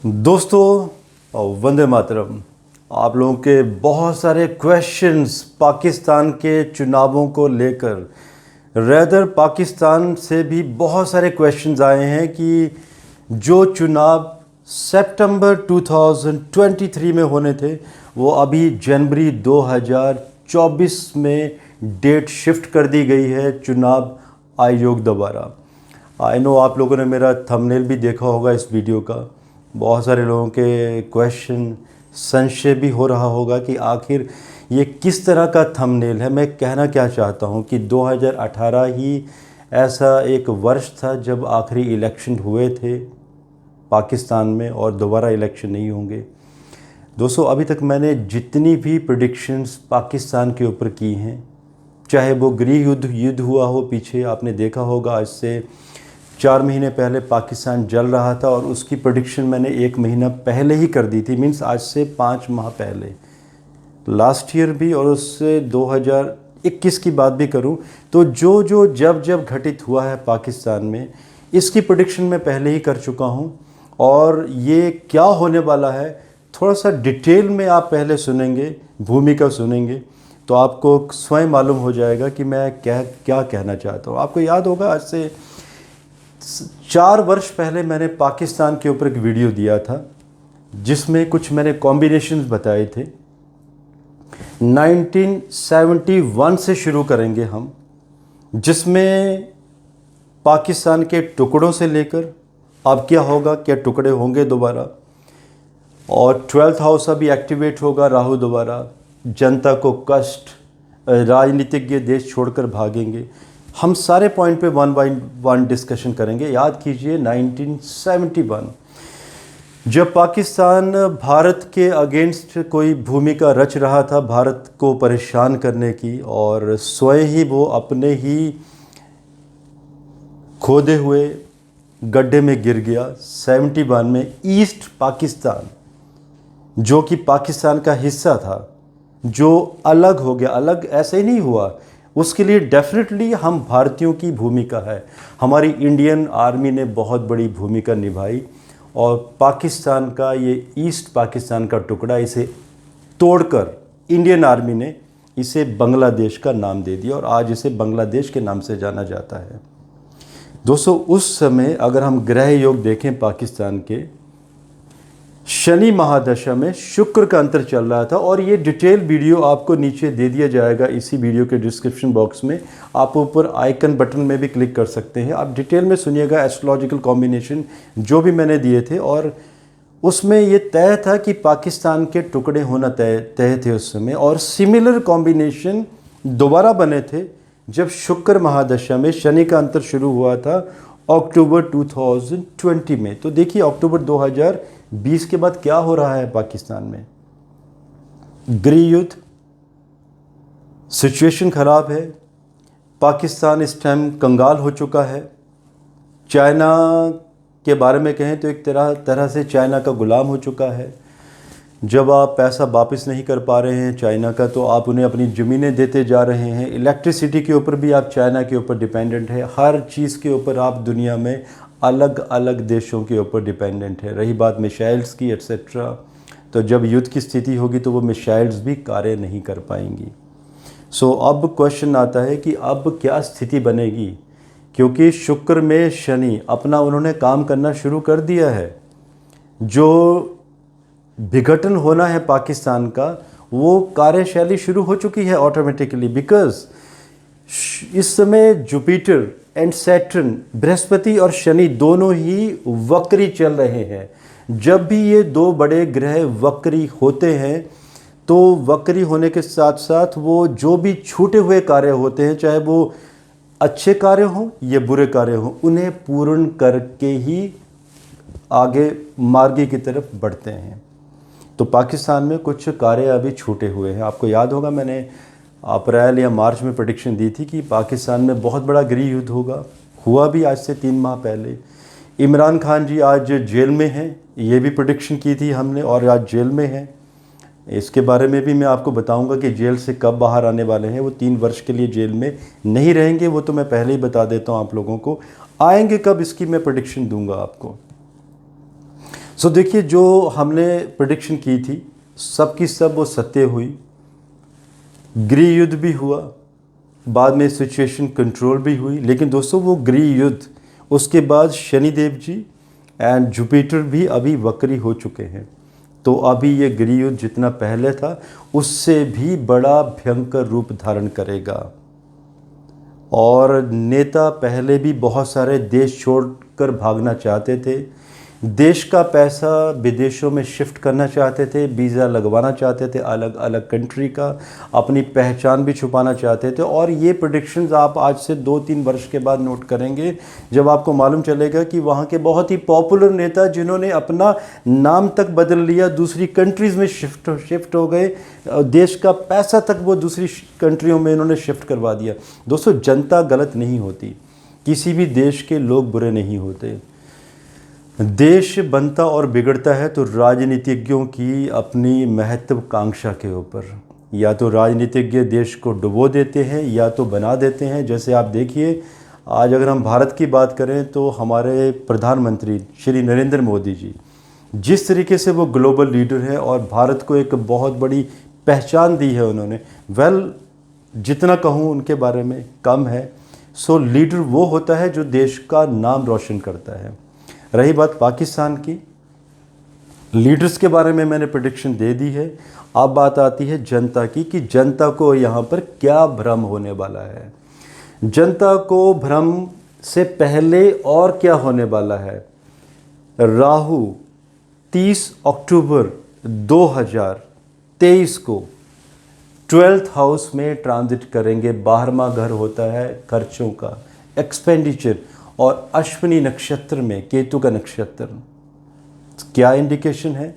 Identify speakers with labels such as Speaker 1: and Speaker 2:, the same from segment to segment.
Speaker 1: दोस्तों वंदे मातरम। आप लोगों के बहुत सारे क्वेश्चंस पाकिस्तान के चुनावों को लेकर, रेदर पाकिस्तान से भी बहुत सारे क्वेश्चंस आए हैं कि जो चुनाव सितंबर 2023 में होने थे वो अभी जनवरी 2024 में डेट शिफ्ट कर दी गई है चुनाव आयोग द्वारा। आई नो आप लोगों ने मेरा थंबनेल भी देखा होगा इस वीडियो का। बहुत सारे लोगों के क्वेश्चन, संशय भी हो रहा होगा कि आखिर ये किस तरह का थंबनेल है। मैं कहना क्या चाहता हूँ कि 2018 ही ऐसा एक वर्ष था जब आखिरी इलेक्शन हुए थे पाकिस्तान में और दोबारा इलेक्शन नहीं होंगे। दोस्तों, अभी तक मैंने जितनी भी प्रेडिक्शंस पाकिस्तान के ऊपर की हैं, चाहे वो गृह युद्ध हुआ हो, पीछे आपने देखा होगा आज से 4 महीने पहले पाकिस्तान जल रहा था और उसकी प्रेडिक्शन मैंने 1 महीना पहले ही कर दी थी, मीन्स आज से 5 माह पहले, लास्ट ईयर भी। और उससे 2021 की बात भी करूं तो जो जब घटित हुआ है पाकिस्तान में, इसकी प्रेडिक्शन मैं पहले ही कर चुका हूं। और ये क्या होने वाला है थोड़ा सा डिटेल में आप पहले सुनेंगे, भूमिका सुनेंगे, तो आपको स्वयं मालूम हो जाएगा कि मैं क्या कहना चाहता हूँ। आपको याद होगा आज से 4 वर्ष पहले मैंने पाकिस्तान के ऊपर एक वीडियो दिया था जिसमें कुछ मैंने कॉम्बिनेशंस बताए थे। 1971 से शुरू करेंगे हम, जिसमें पाकिस्तान के टुकड़ों से लेकर अब क्या होगा, क्या टुकड़े होंगे दोबारा, और 12th हाउस अभी एक्टिवेट होगा राहु दोबारा, जनता को कष्ट, राजनीतिज्ञ देश छोड़कर भागेंगे। हम सारे पॉइंट पे 1 बाय 1 डिस्कशन करेंगे। याद कीजिए 1971 जब पाकिस्तान भारत के अगेंस्ट कोई भूमिका रच रहा था भारत को परेशान करने की, और स्वयं ही वो अपने ही खोदे हुए गड्ढे में गिर गया। 71 में ईस्ट पाकिस्तान, जो कि पाकिस्तान का हिस्सा था, जो अलग हो गया। अलग ऐसे ही नहीं हुआ, उसके लिए डेफिनेटली हम भारतीयों की भूमिका है। हमारी इंडियन आर्मी ने बहुत बड़ी भूमिका निभाई और पाकिस्तान का ये ईस्ट पाकिस्तान का टुकड़ा, इसे तोड़कर इंडियन आर्मी ने इसे बांग्लादेश का नाम दे दिया और आज इसे बांग्लादेश के नाम से जाना जाता है। दोस्तों, उस समय अगर हम ग्रह योग देखें पाकिस्तान के, शनि महादशा में शुक्र का अंतर चल रहा था। और ये डिटेल वीडियो आपको नीचे दे दिया जाएगा इसी वीडियो के डिस्क्रिप्शन बॉक्स में। आप ऊपर आइकन बटन में भी क्लिक कर सकते हैं। आप डिटेल में सुनिएगा एस्ट्रोलॉजिकल कॉम्बिनेशन जो भी मैंने दिए थे, और उसमें ये तय था कि पाकिस्तान के टुकड़े होना तय थे उस समय। और सिमिलर कॉम्बिनेशन दोबारा बने थे जब शुक्र महादशा में शनि का अंतर शुरू हुआ था अक्टूबर 2020 में। तो देखिए अक्टूबर 2020 के बाद क्या हो रहा है पाकिस्तान में। गृह युद्ध, सिचुएशन ख़राब है। पाकिस्तान इस टाइम कंगाल हो चुका है। चाइना के बारे में कहें तो एक तरह से चाइना का गुलाम हो चुका है। जब आप पैसा वापस नहीं कर पा रहे हैं चाइना का, तो आप उन्हें अपनी ज़मीनें देते जा रहे हैं। इलेक्ट्रिसिटी के ऊपर भी आप चाइना के ऊपर डिपेंडेंट है। हर चीज़ के ऊपर आप दुनिया में अलग अलग देशों के ऊपर डिपेंडेंट है। रही बात मिसाइल्स की एट्सेट्रा, तो जब युद्ध की स्थिति होगी तो वो मिसाइल्स भी कार्य नहीं कर पाएंगी। सो अब क्वेश्चन आता है कि अब क्या स्थिति बनेगी, क्योंकि शुक्र में शनि अपना उन्होंने काम करना शुरू कर दिया है। जो विघटन होना है पाकिस्तान का, वो कार्यशैली शुरू हो चुकी है ऑटोमेटिकली। बिकॉज इस समय जुपिटर एंड सैटर्न, बृहस्पति और शनि दोनों ही वक्री चल रहे हैं। जब भी ये दो बड़े ग्रह वक्री होते हैं तो वक्री होने के साथ साथ वो जो भी छूटे हुए कार्य होते हैं, चाहे वो अच्छे कार्य हों या बुरे कार्य हों, उन्हें पूर्ण करके ही आगे मार्गी की तरफ बढ़ते हैं। तो पाकिस्तान में कुछ कार्य अभी छूटे हुए हैं। आपको याद होगा मैंने अप्रैल या मार्च में प्रेडिक्शन दी थी कि पाकिस्तान में बहुत बड़ा गृह युद्ध होगा। हुआ भी आज से 3 माह पहले। इमरान खान जी आज जेल में हैं, ये भी प्रेडिक्शन की थी हमने, और आज जेल में हैं। इसके बारे में भी मैं आपको बताऊंगा कि जेल से कब बाहर आने वाले हैं। वो 3 वर्ष के लिए जेल में नहीं रहेंगे, वो तो मैं पहले ही बता देता हूँ आप लोगों को। आएंगे कब, इसकी मैं प्रेडिक्शन दूंगा आपको। सो देखिए, जो हमने प्रेडिक्शन की थी सब की सब वो सत्य हुई। गृह युद्ध भी हुआ, बाद में सिचुएशन कंट्रोल भी हुई। लेकिन दोस्तों, वो गृह युद्ध, उसके बाद शनिदेव जी एंड जुपिटर भी अभी वक्री हो चुके हैं। तो अभी ये गृह युद्ध जितना पहले था उससे भी बड़ा भयंकर रूप धारण करेगा। और नेता पहले भी बहुत सारे देश छोड़कर भागना चाहते थे, देश का पैसा विदेशों में शिफ्ट करना चाहते थे, वीज़ा लगवाना चाहते थे अलग अलग कंट्री का, अपनी पहचान भी छुपाना चाहते थे। और ये प्रेडिक्शंस आप आज से 2-3 वर्ष के बाद नोट करेंगे, जब आपको मालूम चलेगा कि वहाँ के बहुत ही पॉपुलर नेता जिन्होंने अपना नाम तक बदल लिया, दूसरी कंट्रीज़ में शिफ्ट हो गए, देश का पैसा तक वो दूसरी कंट्रियों में इन्होंने शिफ्ट करवा दिया। दोस्तों, जनता गलत नहीं होती, किसी भी देश के लोग बुरे नहीं होते। देश बनता और बिगड़ता है तो राजनीतिज्ञों की अपनी महत्वाकांक्षा के ऊपर। या तो राजनीतिज्ञ देश को डुबो देते हैं या तो बना देते हैं। जैसे आप देखिए, आज अगर हम भारत की बात करें तो हमारे प्रधानमंत्री श्री नरेंद्र मोदी जी, जिस तरीके से वो ग्लोबल लीडर है और भारत को एक बहुत बड़ी पहचान दी है उन्होंने, जितना कहूँ उनके बारे में कम है। सो लीडर वो होता है जो देश का नाम रोशन करता है। रही बात पाकिस्तान की, लीडर्स के बारे में मैंने प्रेडिक्शन दे दी है। अब बात आती है जनता की कि जनता को यहाँ पर क्या भ्रम होने वाला है। जनता को भ्रम से पहले और क्या होने वाला है। राहु 30 अक्टूबर 2023 को 12th हाउस में ट्रांजिट करेंगे। 12वां घर होता है खर्चों का, एक्सपेंडिचर, और अश्विनी नक्षत्र में केतु का नक्षत्र। क्या इंडिकेशन है?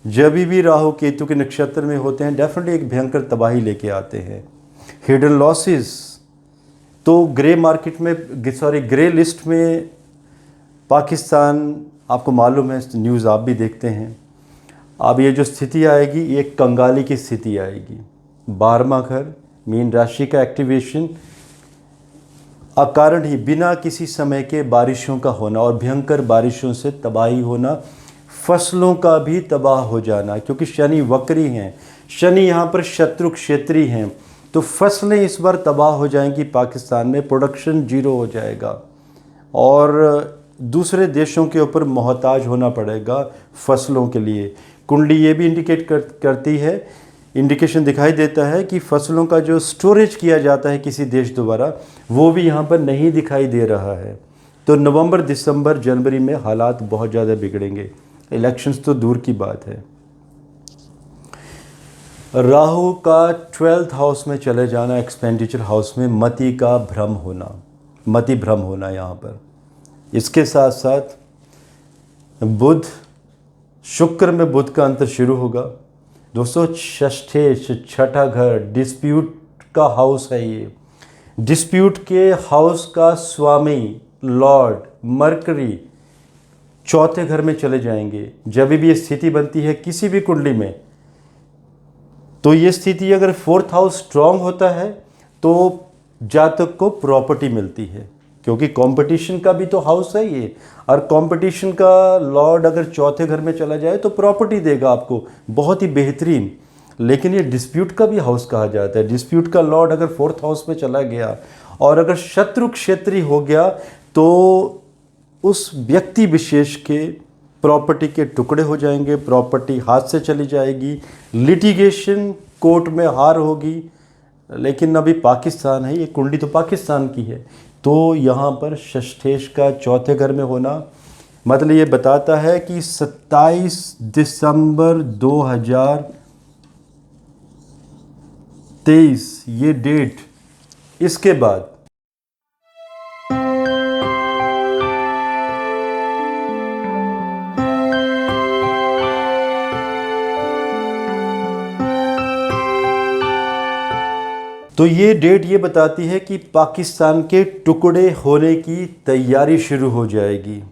Speaker 1: जब भी राहु केतु के नक्षत्र में होते हैं डेफिनेटली एक भयंकर तबाही लेके आते हैं। हिडन लॉसेस, तो ग्रे मार्केट में, ग्रे लिस्ट में पाकिस्तान, आपको मालूम है, न्यूज़ आप भी देखते हैं। अब ये जो स्थिति आएगी ये कंगाली की स्थिति आएगी। 12वां घर मीन राशि का एक्टिवेशन, अकारण ही बिना किसी समय के बारिशों का होना और भयंकर बारिशों से तबाही होना, फसलों का भी तबाह हो जाना, क्योंकि शनि वक्री हैं, शनि यहाँ पर शत्रु क्षेत्री हैं। तो फसलें इस बार तबाह हो जाएंगी, पाकिस्तान में प्रोडक्शन जीरो हो जाएगा और दूसरे देशों के ऊपर मोहताज होना पड़ेगा फसलों के लिए। कुंडली ये भी इंडिकेट करती है, इंडिकेशन दिखाई देता है कि फसलों का जो स्टोरेज किया जाता है किसी देश द्वारा, वो भी यहाँ पर नहीं दिखाई दे रहा है। तो नवंबर, दिसंबर, जनवरी में हालात बहुत ज़्यादा बिगड़ेंगे। इलेक्शंस तो दूर की बात है। राहु का 12th हाउस में चले जाना, एक्सपेंडिचर हाउस में, मति का भ्रम होना, मति भ्रम होना यहाँ पर। इसके साथ साथ बुध, शुक्र में बुध का अंतर शुरू होगा। दोस्तों, छठा घर डिस्प्यूट का हाउस है। ये डिस्प्यूट के हाउस का स्वामी लॉर्ड मरकरी चौथे घर में चले जाएंगे। जब भी ये स्थिति बनती है किसी भी कुंडली में, तो ये स्थिति अगर 4th हाउस स्ट्रांग होता है तो जातक को प्रॉपर्टी मिलती है, क्योंकि कंपटीशन का भी तो हाउस है ये। और कंपटीशन का लॉर्ड अगर चौथे घर में चला जाए तो प्रॉपर्टी देगा आपको, बहुत ही बेहतरीन। लेकिन ये डिस्प्यूट का भी हाउस कहा जाता है। डिस्प्यूट का लॉर्ड अगर 4th हाउस में चला गया और अगर शत्रु क्षेत्री हो गया तो उस व्यक्ति विशेष के प्रॉपर्टी के टुकड़े हो जाएंगे, प्रॉपर्टी हाथ से चली जाएगी, लिटिगेशन, कोर्ट में हार होगी। लेकिन अभी पाकिस्तान है, ये कुंडली तो पाकिस्तान की है, तो यहाँ पर षष्ठेश का चौथे घर में होना मतलब ये बताता है कि 27 दिसंबर 2023 ये डेट, इसके बाद तो ये डेट ये बताती है कि पाकिस्तान के टुकड़े होने की तैयारी शुरू हो जाएगी।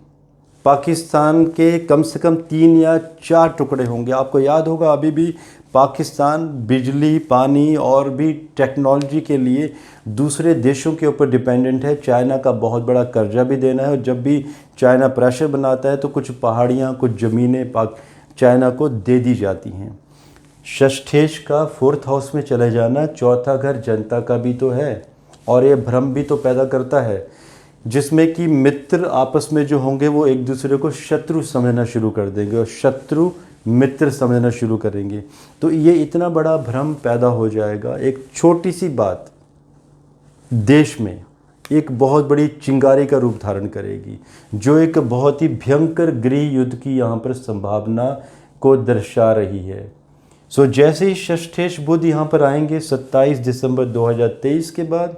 Speaker 1: पाकिस्तान के कम से कम 3 या 4 टुकड़े होंगे। आपको याद होगा अभी भी पाकिस्तान बिजली, पानी और भी टेक्नोलॉजी के लिए दूसरे देशों के ऊपर डिपेंडेंट है। चाइना का बहुत बड़ा कर्जा भी देना है और जब भी चाइना प्रेशर बनाता है तो कुछ पहाड़ियाँ, कुछ ज़मीनें चाइना को दे दी जाती हैं। षष्ठेश का 4th हाउस में चले जाना, चौथा घर जनता का भी तो है और ये भ्रम भी तो पैदा करता है जिसमें कि मित्र आपस में जो होंगे वो एक दूसरे को शत्रु समझना शुरू कर देंगे और शत्रु मित्र समझना शुरू करेंगे। तो ये इतना बड़ा भ्रम पैदा हो जाएगा, एक छोटी सी बात देश में एक बहुत बड़ी चिंगारी का रूप धारण करेगी जो एक बहुत ही भयंकर गृह युद्ध की यहाँ पर संभावना को दर्शा रही है। सो जैसे ही षष्ठेश बुध यहाँ पर आएंगे 27 दिसंबर 2023 के बाद,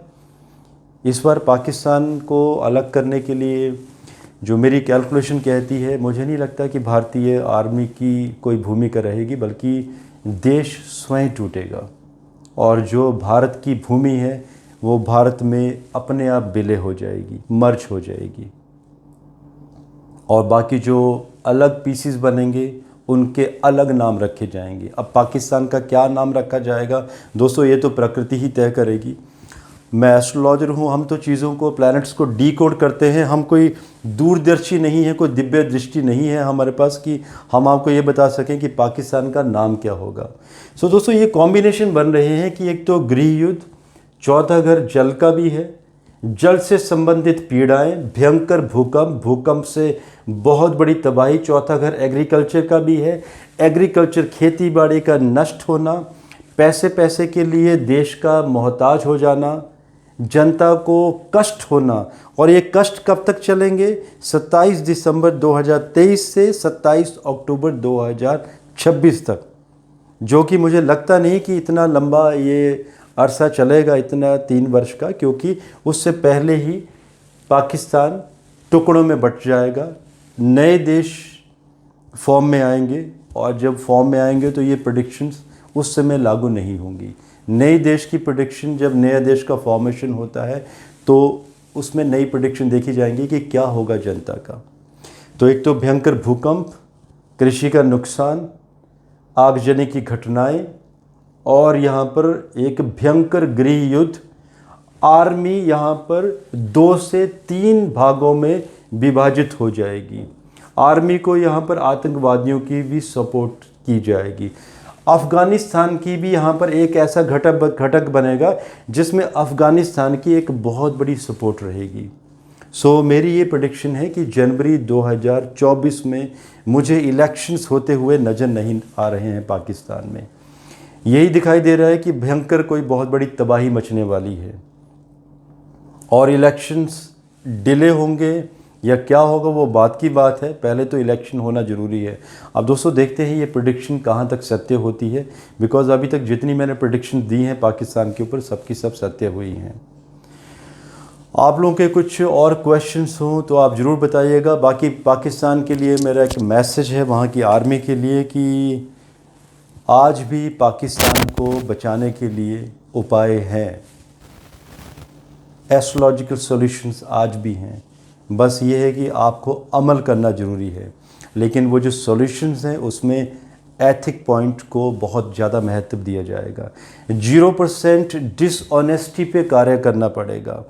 Speaker 1: इस बार पाकिस्तान को अलग करने के लिए जो मेरी कैलकुलेशन कहती है, मुझे नहीं लगता कि भारतीय आर्मी की कोई भूमिका रहेगी, बल्कि देश स्वयं टूटेगा और जो भारत की भूमि है वो भारत में अपने आप विलय हो जाएगी, मर्ज हो जाएगी और बाकी जो अलग पीसीस बनेंगे उनके अलग नाम रखे जाएंगे। अब पाकिस्तान का क्या नाम रखा जाएगा दोस्तों, ये तो प्रकृति ही तय करेगी। मैं एस्ट्रोलॉजर हूँ, हम तो चीज़ों को, प्लैनेट्स को डीकोड करते हैं। हम कोई दूरदर्शी नहीं है, कोई दिव्य दृष्टि नहीं है हमारे पास कि हम आपको ये बता सकें कि पाकिस्तान का नाम क्या होगा। सो दोस्तों ये कॉम्बिनेशन बन रहे हैं कि एक तो गृह युद्ध, चौथा घर जल का भी है, जल से संबंधित पीड़ाएं, भयंकर भूकंप, भूकंप से बहुत बड़ी तबाही, चौथा घर एग्रीकल्चर का भी है, एग्रीकल्चर खेती बाड़ी का नष्ट होना, पैसे पैसे के लिए देश का मोहताज हो जाना, जनता को कष्ट होना। और ये कष्ट कब तक चलेंगे? 27 दिसंबर 2023 से 27 अक्टूबर 2026 तक, जो कि मुझे लगता नहीं कि इतना लंबा ये अरसा चलेगा, इतना 3 वर्ष का, क्योंकि उससे पहले ही पाकिस्तान टुकड़ों में बट जाएगा, नए देश फॉर्म में आएंगे और जब फॉर्म में आएंगे तो ये प्रेडिक्शंस उस समय लागू नहीं होंगी। नए देश की प्रेडिक्शन, जब नया देश का फॉर्मेशन होता है तो उसमें नई प्रेडिक्शन देखी जाएंगी कि क्या होगा जनता का। तो एक तो भयंकर भूकंप, कृषि का नुकसान, आगजनी की घटनाएं और यहाँ पर एक भयंकर गृह युद्ध। आर्मी यहाँ पर 2 से 3 भागों में विभाजित हो जाएगी। आर्मी को यहाँ पर आतंकवादियों की भी सपोर्ट की जाएगी। अफ़गानिस्तान की भी यहाँ पर एक ऐसा घटक बनेगा जिसमें अफ़गानिस्तान की एक बहुत बड़ी सपोर्ट रहेगी। सो मेरी ये प्रेडिक्शन है कि जनवरी 2024 में मुझे इलेक्शंस होते हुए नज़र नहीं आ रहे हैं पाकिस्तान में। यही दिखाई दे रहा है कि भयंकर कोई बहुत बड़ी तबाही मचने वाली है और इलेक्शंस डिले होंगे या क्या होगा वो बात की बात है, पहले तो इलेक्शन होना ज़रूरी है। अब दोस्तों देखते हैं ये प्रेडिक्शन कहाँ तक सत्य होती है, बिकॉज़ अभी तक जितनी मैंने प्रेडिक्शन दी हैं पाकिस्तान के ऊपर सबकी सब सत्य हुई हैं। आप लोगों के कुछ और क्वेश्चंस हों तो आप ज़रूर बताइएगा। बाकी पाकिस्तान के लिए मेरा एक मैसेज है वहाँ की आर्मी के लिए कि आज भी पाकिस्तान को बचाने के लिए उपाय हैं, एस्ट्रोलॉजिकल सॉल्यूशंस आज भी हैं। बस ये है कि आपको अमल करना ज़रूरी है, लेकिन वो जो सॉल्यूशंस हैं उसमें एथिक पॉइंट को बहुत ज़्यादा महत्व दिया जाएगा। 0% डिसऑनेस्टी पे कार्य करना पड़ेगा।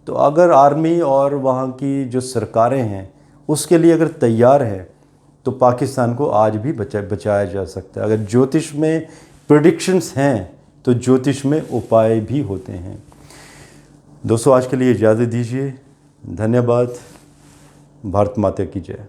Speaker 1: तो अगर आर्मी और वहाँ की जो सरकारें हैं उसके लिए अगर तैयार हैं तो पाकिस्तान को आज भी बचाया जा सकता है। अगर ज्योतिष में प्रेडिक्शंस हैं तो ज्योतिष में उपाय भी होते हैं। दोस्तों आज के लिए इजाज़त दीजिए। धन्यवाद। भारत माता की जय।